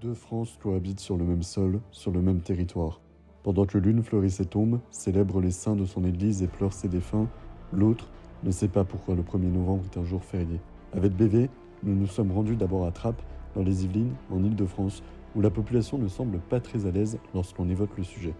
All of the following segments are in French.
Deux France cohabitent sur le même sol, sur le même territoire. Pendant que l'une fleurit ses tombes, célèbre les saints de son église et pleure ses défunts, l'autre ne sait pas pourquoi le 1er novembre est un jour férié. Avec BV, nous nous sommes rendus d'abord à Trappes, dans les Yvelines, en Île-de-France, où la population ne semble pas très à l'aise lorsqu'on évoque le sujet.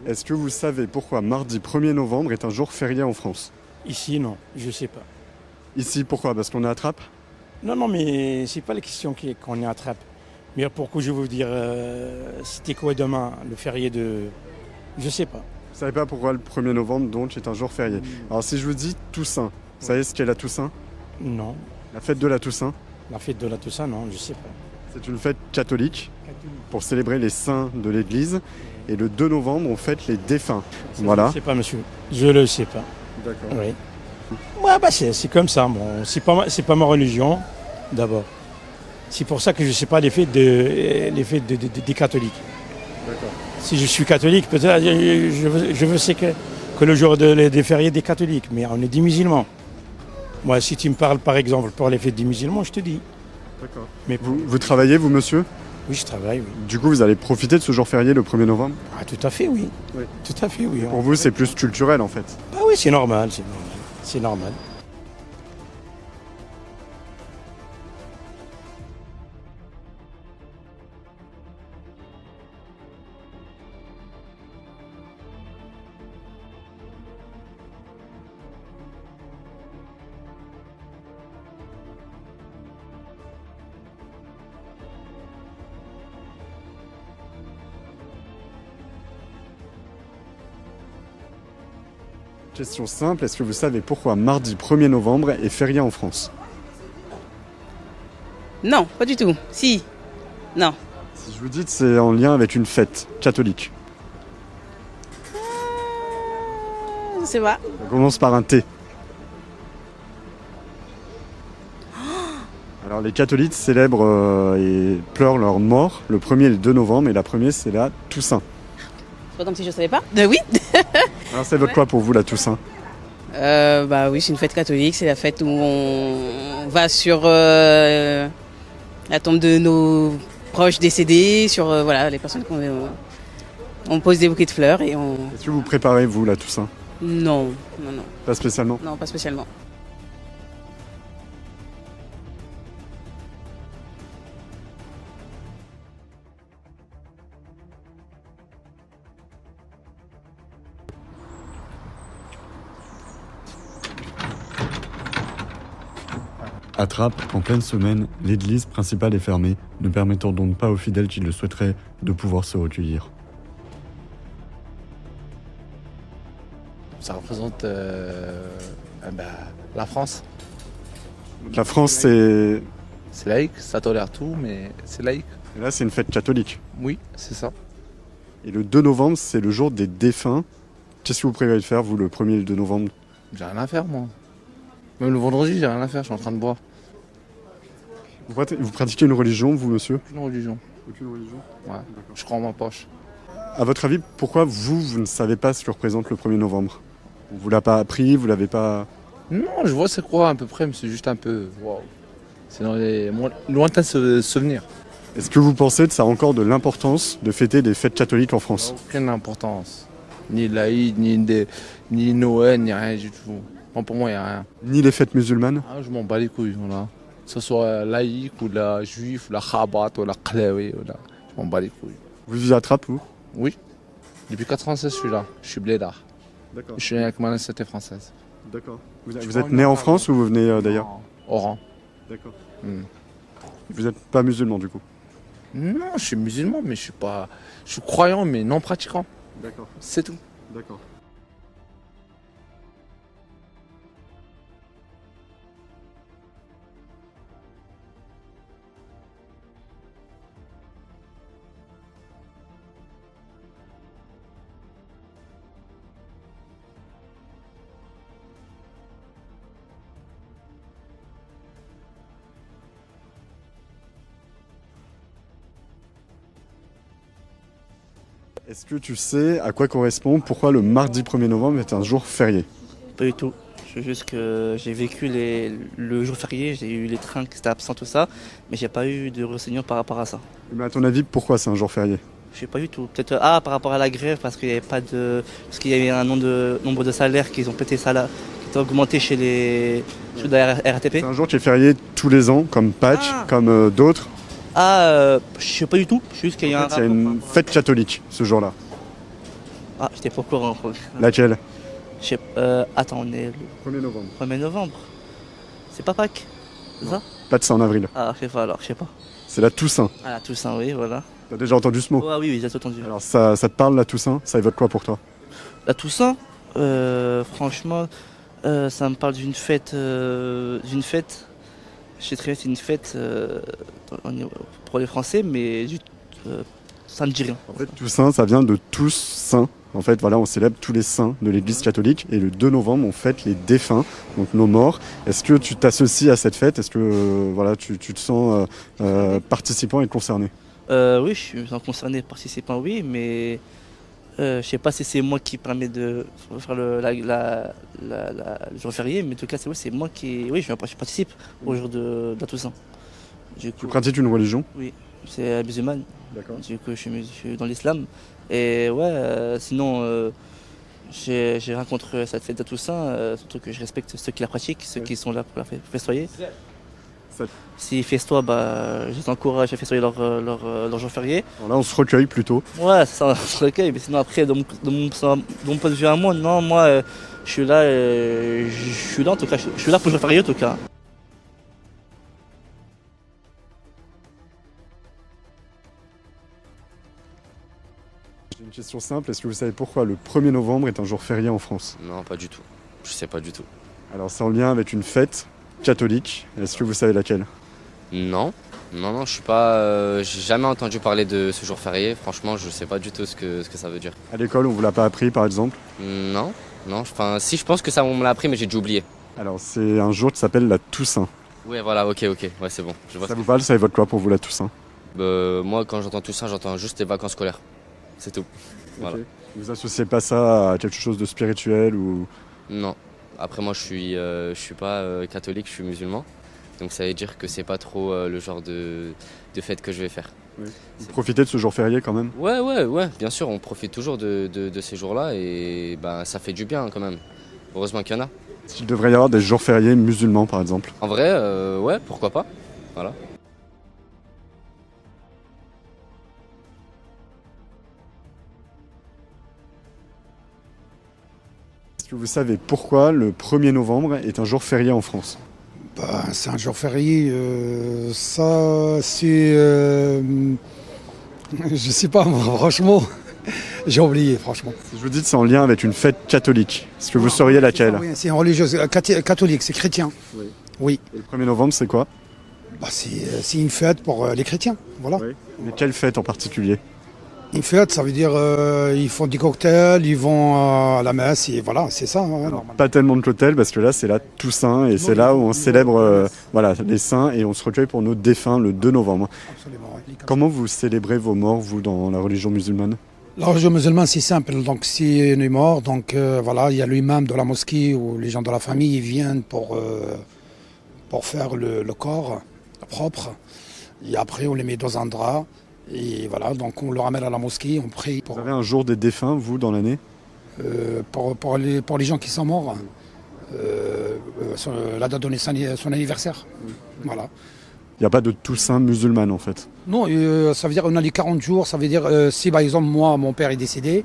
Est-ce que vous savez pourquoi mardi 1er novembre est un jour férié en France? Ici, non, je sais pas. Ici, pourquoi? Parce qu'on est à Trappes? Non, mais c'est pas la question qu'on est à Trappes. Mais pourquoi je veux vous dire, c'était quoi demain, le férié de... Je sais pas. Vous savez pas pourquoi le 1er novembre donc est un jour férié? Alors si je vous dis Toussaint, vous savez ce qu'est la Toussaint? Non. La fête de la Toussaint? La fête de la Toussaint, non, je sais pas. C'est une fête catholique pour célébrer les saints de l'église. Et le 2 novembre, on fête les défunts. Voilà. Je ne sais pas, monsieur. Je le sais pas. D'accord. Oui. Ouais, bah c'est comme ça. Bon, c'est pas ma religion, d'abord. C'est pour ça que je ne sais pas les fêtes des catholiques. D'accord. Si je suis catholique, peut-être je veux c'est que le jour des fériés des catholiques, mais on est des musulmans. Moi, si tu me parles par exemple pour les fêtes des musulmans, je te dis. D'accord. Mais Vous travaillez, vous, monsieur? Oui, je travaille, oui. Du coup, vous allez profiter de ce jour férié le 1er novembre? Ah, tout à fait, oui. Oui. Tout à fait, oui. Pour vous, c'est plus culturel, en fait? Ah oui, c'est normal, c'est normal. C'est normal. Question simple, est-ce que vous savez pourquoi mardi 1er novembre est férié en France? Non, pas du tout. Si. Non. Si je vous dis que c'est en lien avec une fête catholique. Je sais pas. Ça commence par un T. Alors les catholiques célèbrent et pleurent leur mort le 1er et le 2 novembre, et la première c'est la Toussaint. C'est pas comme si je savais pas. Oui. Alors c'est votre quoi pour vous, la Toussaint? Bah oui, c'est une fête catholique. C'est la fête où on va sur la tombe de nos proches décédés, sur voilà les personnes on pose des bouquets de fleurs et on. Est-ce que vous préparez, vous, la Toussaint? Non. Pas spécialement? Non, pas spécialement. À Trappes, en pleine semaine, l'église principale est fermée, ne permettant donc pas aux fidèles qui le souhaiteraient de pouvoir se recueillir. Ça représente la France. La France, c'est... C'est laïque, ça tolère tout, mais c'est laïque. Et là, c'est une fête catholique. Oui, c'est ça. Et le 2 novembre, c'est le jour des défunts. Qu'est-ce que vous prévoyez de faire, vous, le 1er et le 2 novembre? J'ai rien à faire, moi. Même le vendredi, j'ai rien à faire, je suis en train de boire. Vous pratiquez une religion, vous, monsieur? Aucune religion. Aucune religion? Ouais, je crois en ma poche. À votre avis, pourquoi vous ne savez pas ce que représente le 1er novembre? On vous l'a pas appris, vous l'avez pas... Non, je vois c'est quoi à peu près, mais c'est juste un peu... Waouh. C'est dans les lointains souvenirs. Est-ce que vous pensez que ça a encore de l'importance de fêter des fêtes catholiques en France? Aucune importance. Ni l'Aïd, ni Noël, ni rien du tout. Non, pour moi, il n'y a rien. Ni les fêtes musulmanes? Ah, je m'en bats les couilles, voilà. Que ce soit laïque, ou la juif, ou la khabat, ou la qlawi, je m'en bats les couilles. Vous vivez à Trappes, vous? Oui. Depuis 96, je suis là. Je suis blédard. D'accord. Je suis né avec ma nationalité française. D'accord. Vous êtes né en France ou vous venez d'ailleurs? Oran. D'accord. Hmm. Vous n'êtes pas musulman du coup? Non, je suis musulman, mais je suis pas. Je suis croyant, mais non pratiquant. D'accord. C'est tout. D'accord. Est-ce que tu sais à quoi correspond, pourquoi le mardi 1er novembre est un jour férié? Pas du tout. C'est juste que j'ai vécu le jour férié, j'ai eu les trains qui étaient absents, tout ça, mais j'ai pas eu de renseignements par rapport à ça. Mais à ton avis, pourquoi c'est un jour férié? Je sais pas du tout. Peut-être par rapport à la grève, parce qu'il y avait pas de, parce qu'il y avait un nombre de salaires qui ont pété ça là, qui ont augmenté chez ceux de la RATP. C'est un jour qui est férié tous les ans, comme Pâques, comme d'autres. Je sais pas du tout. Juste qu'il y a En fait, il y a une fête catholique ce jour-là. J'étais pas au courant. Laquelle? Attends, on est le 1er novembre. 1er novembre. C'est pas Pâques, c'est ça? Pas de ça en avril. Je sais pas alors, je sais pas. C'est la Toussaint. La Toussaint, oui, voilà. T'as déjà entendu ce mot? Oui, j'ai entendu. Alors ça te parle la Toussaint? Ça évoque quoi pour toi? La Toussaint, franchement, ça me parle d'une fête. Je sais très bien, c'est une fête pour les Français, mais ça me dit rien. En fait, Toussaint, ça vient de tous saints. En fait, voilà, on célèbre tous les saints de l'Église catholique et le 2 novembre, on fête les défunts, donc nos morts. Est-ce que tu t'associes à cette fête? Est-ce que voilà, tu te sens participant et concerné? Oui, je suis concerné, participant, oui, mais je sais pas si c'est moi qui permet de faire le jour férié, mais en tout cas, c'est moi qui. Oui, je participe au jour de la Toussaint. Du Tu coup, pratiques une religion? oui, c'est musulmane. D'accord. Du coup, je suis dans l'islam. Et ouais, sinon, j'ai rencontré cette fête de Toussaint, surtout que je respecte ceux qui la pratiquent, ceux qui sont là pour la festoyer. S'ils festoient, je les encourage à festoyer leur jour férié. Alors là, on se recueille plutôt. Ouais, c'est ça, on se recueille. Mais sinon, après, de mon point de vue à moi, non, moi, je suis là, en tout cas, je suis là pour le jour férié, en tout cas. J'ai une question simple. Est-ce que vous savez pourquoi le 1er novembre est un jour férié en France? Non, pas du tout. Je sais pas du tout. Alors c'est en lien avec une fête catholique. Est-ce que vous savez laquelle? Non, je suis pas. J'ai jamais entendu parler de ce jour férié. Franchement, je sais pas du tout ce que ça veut dire. À l'école, on vous l'a pas appris par exemple? Non. Enfin, si, je pense que ça, on me l'a appris, mais j'ai dû oublier. Alors c'est un jour qui s'appelle la Toussaint. Ouais, voilà, ok. Ouais, c'est bon. Je vois Ça vous parle? Ça évoque quoi pour vous la Toussaint? Moi, quand j'entends tout ça, j'entends juste les vacances scolaires. C'est tout. Voilà. Ok. Vous associez pas ça à quelque chose de spirituel ou? Non. Après, moi, je suis pas catholique, je suis musulman. Donc ça veut dire que c'est pas trop le genre de fête que je vais faire. Oui. Vous profitez de ce jour férié quand même? Ouais, bien sûr, on profite toujours de ces jours-là et ça fait du bien quand même. Heureusement qu'il y en a. Il devrait y avoir des jours fériés musulmans par exemple. En vrai, ouais, pourquoi pas. Voilà. Est-ce que vous savez pourquoi le 1er novembre est un jour férié en France? C'est un jour férié, ça c'est... je sais pas, moi, franchement, j'ai oublié, franchement. Si je vous dis que c'est en lien avec une fête catholique, est-ce que vous sauriez laquelle? Oui, c'est une religieuse, catholique, c'est chrétien. Oui. Et le 1er novembre, c'est quoi? C'est une fête pour les chrétiens, voilà. Oui. Mais quelle fête en particulier? Une fête, ça veut dire ils font des cocktails, ils vont à la messe, et voilà, c'est ça. Alors, pas tellement de cocktails parce que là c'est la Toussaint et c'est là où on célèbre les saints et on se recueille pour nos défunts le 2 novembre. Absolument, oui. Comment vous célébrez vos morts, vous, dans la religion musulmane? La religion musulmane, c'est simple. Donc, si on est mort, donc il y a l'imam de la mosquée ou les gens de la famille, ils viennent pour faire le corps propre. Et après, on les met dans un drap. Et voilà, donc on le ramène à la mosquée, on prie pour... Vous avez un jour des défunts, vous, dans l'année? Pour les gens qui sont morts, la date de son anniversaire. Voilà. Il n'y a pas de Toussaint musulmane, en fait? Non, ça veut dire on a les 40 jours, ça veut dire si par exemple moi, mon père est décédé,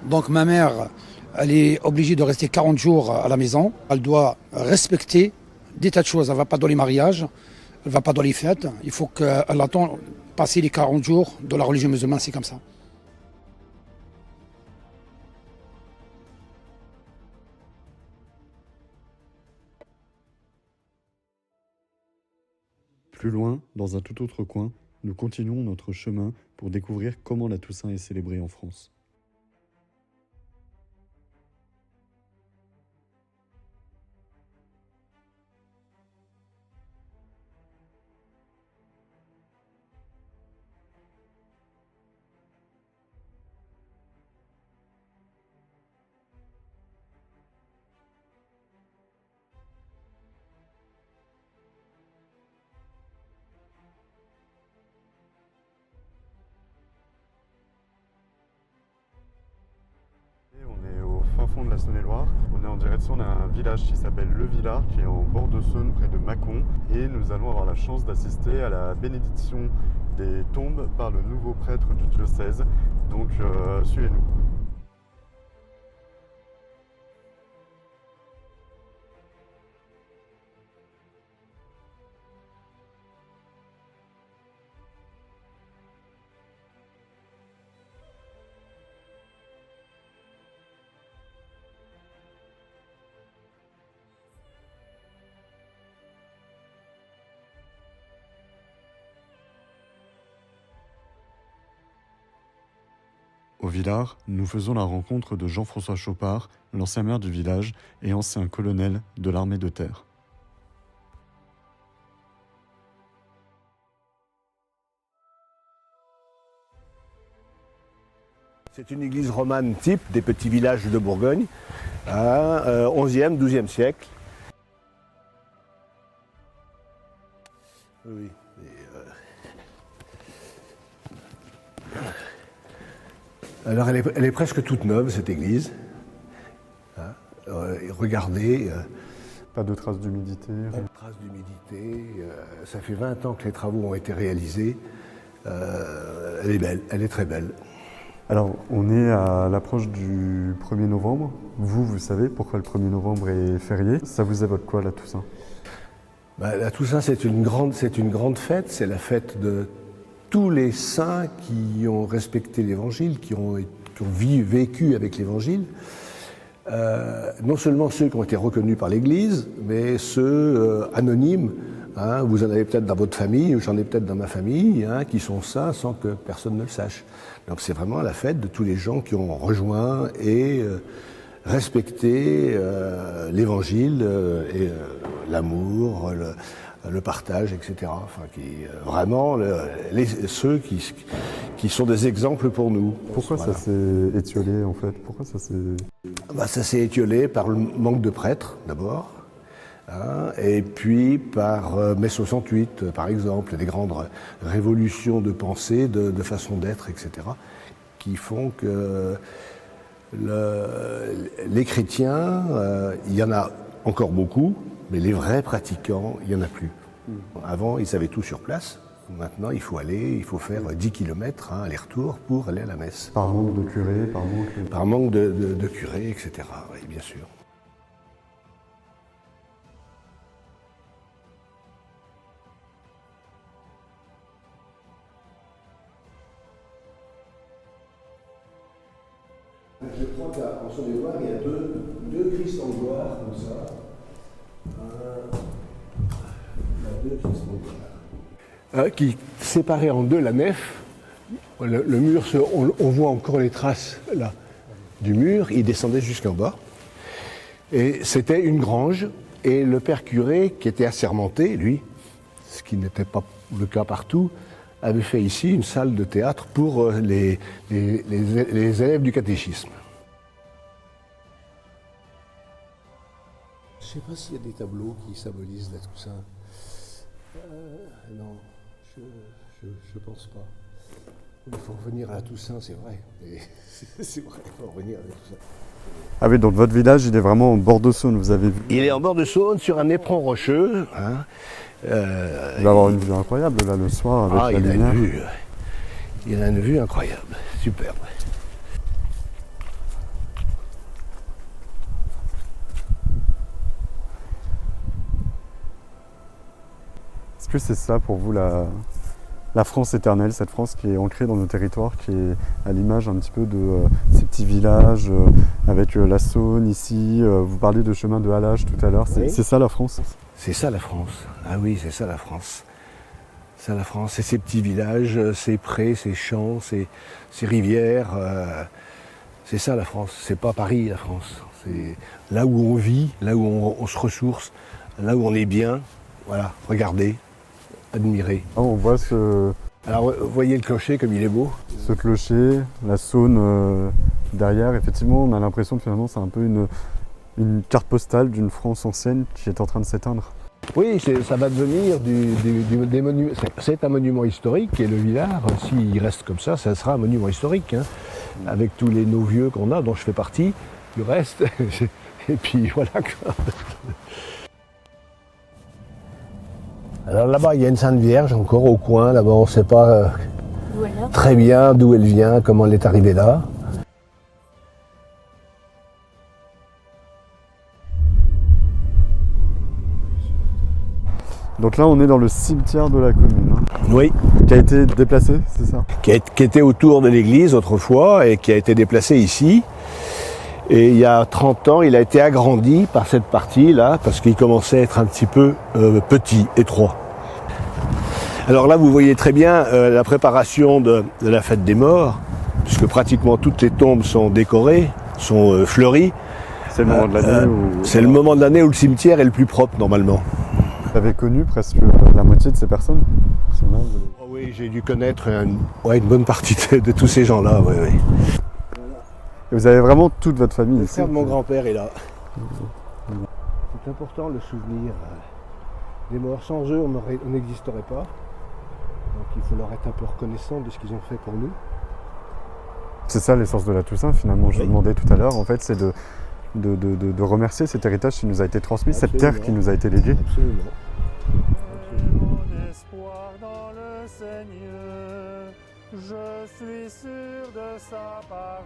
donc ma mère, elle est obligée de rester 40 jours à la maison. Elle doit respecter des tas de choses. Elle ne va pas dans les mariages, elle ne va pas dans les fêtes. Il faut qu'elle attende passer les 40 jours de la religion musulmane, c'est comme ça. Plus loin, dans un tout autre coin, nous continuons notre chemin pour découvrir comment la Toussaint est célébrée en France. On est au fin fond de la Saône-et-Loire. On est en direction d'un village qui s'appelle Le Villard, qui est en bord de Saône, près de Mâcon. Et nous allons avoir la chance d'assister à la bénédiction des tombes par le nouveau prêtre du diocèse. Donc suivez-nous. Au Villard, nous faisons la rencontre de Jean-François Chopard, l'ancien maire du village et ancien colonel de l'armée de terre. C'est une église romane type des petits villages de Bourgogne, 11e, 12e siècle. Oui. Alors elle est presque toute neuve, cette église. Regardez. Pas de traces d'humidité. Pas de traces d'humidité. Ça fait 20 ans que les travaux ont été réalisés. Elle est belle, elle est très belle. Alors, on est à l'approche du 1er novembre. Vous savez pourquoi le 1er novembre est férié. Ça vous évoque quoi, la Toussaint ? La Toussaint, c'est une grande fête. C'est la fête de tous les saints qui ont respecté l'Évangile, qui ont vécu avec l'Évangile. Non seulement ceux qui ont été reconnus par l'Église, mais ceux anonymes. Vous en avez peut-être dans votre famille, ou j'en ai peut-être dans ma famille, qui sont saints sans que personne ne le sache. Donc c'est vraiment la fête de tous les gens qui ont rejoint et respecté l'Évangile et l'amour, le partage, etc. Enfin, vraiment ceux qui sont des exemples pour nous. Pourquoi ça s'est étiolé en fait ? Pourquoi ça s'est... Ça s'est étiolé par le manque de prêtres d'abord, et puis par mai 68 par exemple, des grandes révolutions de pensée, de façon d'être, etc. qui font que les chrétiens, il y en a encore beaucoup, mais les vrais pratiquants, il n'y en a plus. Avant, ils savaient tout sur place. Maintenant, il faut faire 10 km aller-retour pour aller à la messe. Par manque de curés, par manque de curés, etc. Oui, bien sûr. Je crois qu'en Saône-et-Loire, il y a deux Christ en gloire, comme ça. Il y a deux Christ en gloire. Qui séparait en deux la nef. Le mur, on voit encore les traces là du mur. Il descendait jusqu'en bas. Et c'était une grange. Et le père curé, qui était assermenté, lui, ce qui n'était pas le cas partout, avait fait ici une salle de théâtre pour les élèves du catéchisme. Je ne sais pas s'il y a des tableaux qui symbolisent la Toussaint. Non, je pense pas. Il faut revenir à la Toussaint, c'est vrai. C'est vrai, il faut revenir à la Toussaint. Ah oui, donc votre village, il est vraiment en bord de Saône, vous avez vu ? Il est en bord de Saône, sur un éperon rocheux. Il va avoir une vue incroyable là le soir avec la lumière. Il a une vue incroyable, superbe. que c'est ça pour vous la France éternelle, cette France qui est ancrée dans nos territoires, qui est à l'image un petit peu de ces petits villages avec la Saône ici, vous parliez de chemin de halage tout à l'heure, c'est ça la France? C'est ça la France. Ah oui, c'est ça la France. C'est la France, c'est ces petits villages, ces prés, ces champs, ces rivières. C'est ça la France. C'est pas Paris la France. C'est là où on vit, là où on se ressource, là où on est bien. Voilà, regardez, admirez. Ah, on voit Alors, vous voyez le clocher comme il est beau? ce clocher, la Saône derrière. Effectivement, on a l'impression que finalement c'est un peu une carte postale d'une France ancienne qui est en train de s'éteindre. Oui, ça va devenir des monuments. C'est un monument historique et le Villard, s'il reste comme ça sera un monument historique. Hein, avec tous les nos vieux qu'on a, dont je fais partie, du reste. Et puis voilà. Alors là-bas, il y a une Sainte Vierge encore au coin. Là-bas, on ne sait pas très bien d'où elle vient, comment elle est arrivée là. Donc là, on est dans le cimetière de la commune. Hein, Oui. qui a été déplacé, c'est ça? Qui était autour de l'église autrefois et qui a été déplacé ici. Et il y a 30 ans, il a été agrandi par cette partie-là, parce qu'il commençait à être un petit peu petit, étroit. Alors là, vous voyez très bien la préparation de la fête des morts, puisque pratiquement toutes les tombes sont décorées, sont fleuries. C'est le moment de l'année où... C'est le moment de l'année où le cimetière est le plus propre, normalement. Vous avez connu presque la moitié de ces personnes? Oh oui, j'ai dû connaître une bonne partie de tous ces gens-là, oui, oui. Et vous avez vraiment toute votre famille Le ici? frère de mon grand-père est là. C'est important le souvenir des morts. Sans eux, on n'existerait pas. Donc il faut leur être un peu reconnaissant de ce qu'ils ont fait pour nous. C'est ça l'essence de la Toussaint finalement, je vous demandais tout à l'heure, en fait c'est de remercier cet héritage qui nous a été transmis, cette terre qui nous a été léguée. Absolument. Mon espoir dans le Seigneur, je suis sûr de sa parole.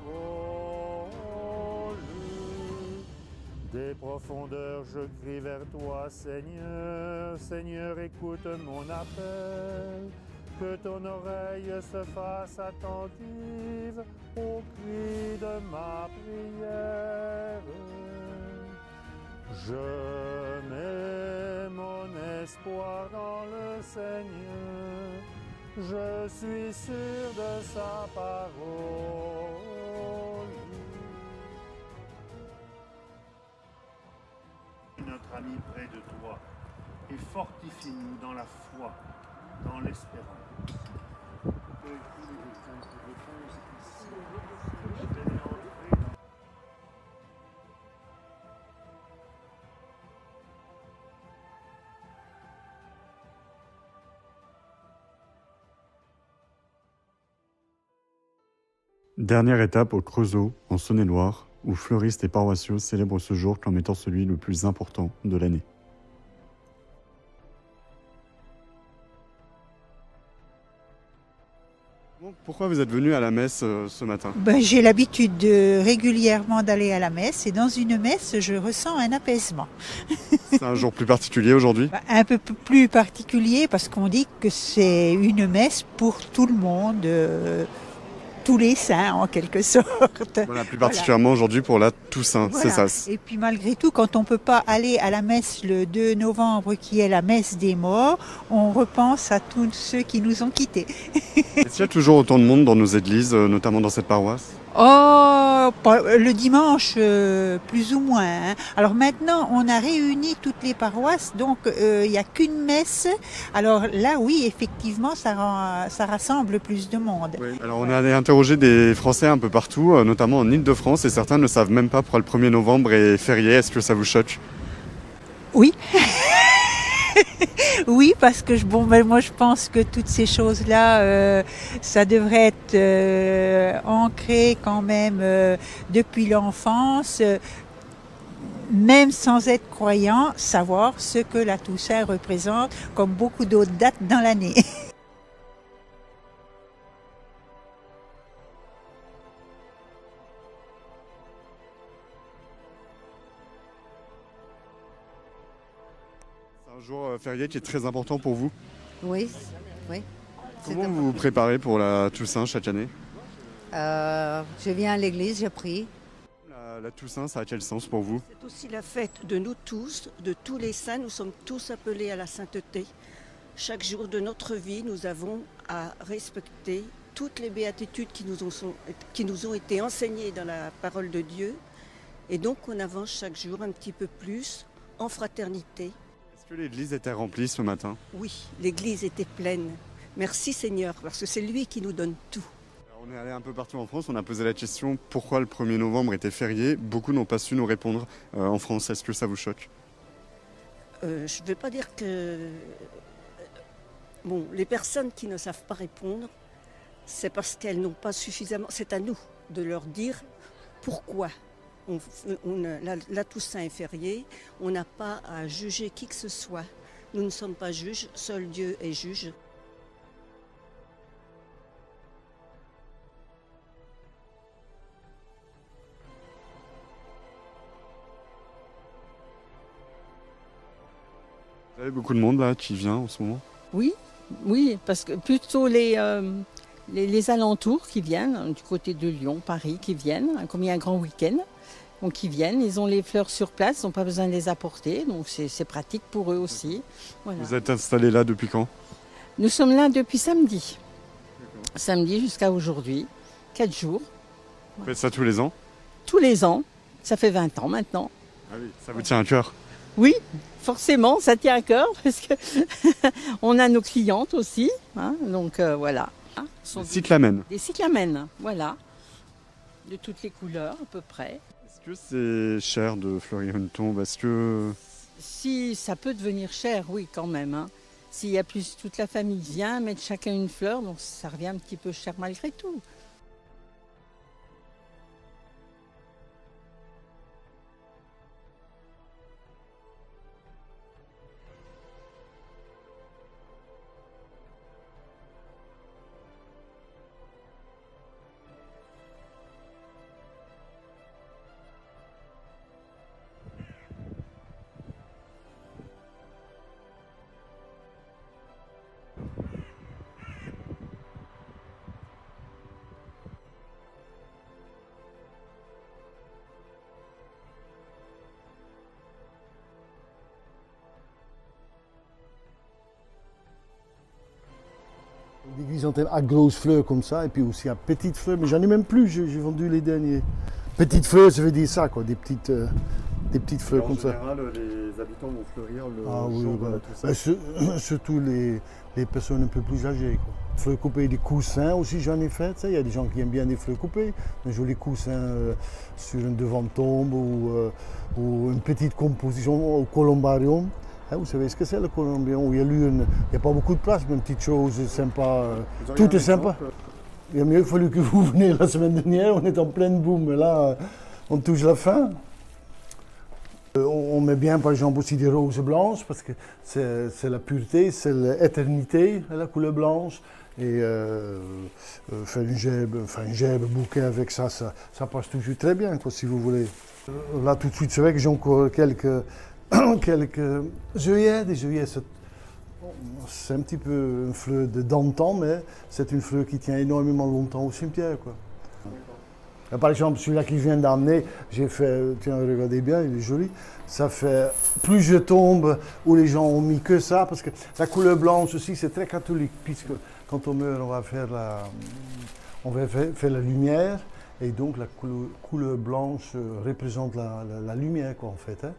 Des profondeurs je crie vers toi, Seigneur, Seigneur, écoute mon appel. Que ton oreille se fasse attentive au cri de ma prière. Je mets mon espoir dans le Seigneur, je suis sûr de sa parole. Notre ami près de toi, et fortifie-nous dans la foi, dans l'espérance. Dernière étape au Creusot, en Saône-et-Loire, où fleuristes et paroissiaux célèbrent ce jour comme étant celui le plus important de l'année. Pourquoi vous êtes venu à la messe ce matin? J'ai l'habitude régulièrement d'aller à la messe et dans une messe, je ressens un apaisement. C'est un jour plus particulier aujourd'hui? Un peu plus particulier parce qu'on dit que c'est une messe pour tout le monde, tous les saints en quelque sorte. Voilà, plus particulièrement aujourd'hui pour la Toussaint, voilà. C'est ça. Et puis malgré tout, quand on ne peut pas aller à la messe le 2 novembre qui est la messe des morts, on repense à tous ceux qui nous ont quittés. Est-ce qu'il y a toujours autant de monde dans nos églises, notamment dans cette paroisse? Oh, le dimanche, plus ou moins. Hein. Alors maintenant, on a réuni toutes les paroisses, donc il n'y a qu'une messe. Alors là, oui, effectivement, ça rassemble plus de monde. Oui. Alors on a interrogé des Français un peu partout, notamment en Ile-de-France, et certains ne savent même pas pourquoi le 1er novembre est férié. Est-ce que ça vous choque? Oui. Oui, parce que moi je pense que toutes ces choses-là, ça devrait être ancré quand même depuis l'enfance, même sans être croyant, savoir ce que la Toussaint représente, comme beaucoup d'autres dates dans l'année. C'est un jour férié qui est très important pour vous? Oui, oui. Comment vous vous préparez pour la Toussaint chaque année? Je viens à l'église, je prie. La Toussaint, ça a quel sens pour vous? C'est aussi la fête de nous tous, de tous les saints. Nous sommes tous appelés à la sainteté. Chaque jour de notre vie, nous avons à respecter toutes les béatitudes qui nous ont été enseignées dans la parole de Dieu. Et donc on avance chaque jour un petit peu plus en fraternité. Est-ce que l'église était remplie ce matin? Oui, l'église était pleine. Merci Seigneur, parce que c'est lui qui nous donne tout. On est allé un peu partout en France, on a posé la question pourquoi le 1er novembre était férié. Beaucoup n'ont pas su nous répondre en France. Est-ce que ça vous choque? Je ne vais pas dire que... Bon, les personnes qui ne savent pas répondre, c'est parce qu'elles n'ont pas suffisamment... C'est à nous de leur dire pourquoi la Toussaint est fériée. On n'a pas à juger qui que ce soit. Nous ne sommes pas juges, seul Dieu est juge. Vous avez beaucoup de monde là qui vient en ce moment? Oui, oui, parce que plutôt les alentours qui viennent, du côté de Lyon, Paris, qui viennent, comme il y a un grand week-end, donc ils viennent, ils ont les fleurs sur place, ils n'ont pas besoin de les apporter, donc c'est pratique pour eux aussi. Voilà. Vous êtes installé là depuis quand? Nous sommes là depuis samedi. Samedi jusqu'à aujourd'hui, 4 jours. Vous faites ça tous les ans? Tous les ans, ça fait 20 ans maintenant. Ah oui, ça vous tient à cœur? Oui, forcément, ça tient à cœur parce que on a nos clientes aussi, hein, donc voilà. Des cyclamènes. Des cyclamènes, voilà, de toutes les couleurs à peu près. Est-ce que c'est cher de fleurir une tombe? Est-ce que... Si ça peut devenir cher, oui quand même. Hein. S'il y a plus, toute la famille vient mettre chacun une fleur, donc ça revient un petit peu cher malgré tout. Des chrysanthèmes à grosses fleurs comme ça, et puis aussi à petites fleurs, mais j'en ai même plus, j'ai vendu les derniers. Petites fleurs, ça veut dire ça, quoi, des petites fleurs Alors, comme ça. En général, les habitants vont fleurir le Oui, jour de la Toussaint. surtout les personnes un peu plus âgées, quoi. Fleurs coupées, des coussins aussi, j'en ai fait. Il y a des gens qui aiment bien des fleurs coupées, un joli coussin sur un devant de tombe ou une petite composition au columbarium. Hein, vous savez ce que c'est le columbarium? Il n'y a pas beaucoup de place, mais une petite chose sympa. Tout est sympa. Il a mieux fallu que vous veniez la semaine dernière, on est en pleine boum, mais là, on touche la fin. On met bien par exemple aussi des roses blanches, parce que c'est la pureté, c'est l'éternité, la couleur blanche. Et faire une gèbe bouquet avec ça passe toujours très bien, quoi, si vous voulez. Là, tout de suite, c'est vrai que j'ai encore quelques œillets. Des œillets, c'est un petit peu une fleur de d'antan, mais c'est une fleur qui tient énormément longtemps au cimetière, quoi. Par exemple, celui-là que je viens d'amener, j'ai fait, tiens, regardez bien, il est joli. Ça fait, plus je tombe où les gens ont mis que ça, parce que la couleur blanche aussi, c'est très catholique, puisque quand on meurt, on va faire la lumière, et donc la couleur blanche représente la lumière, quoi, en fait. Hein.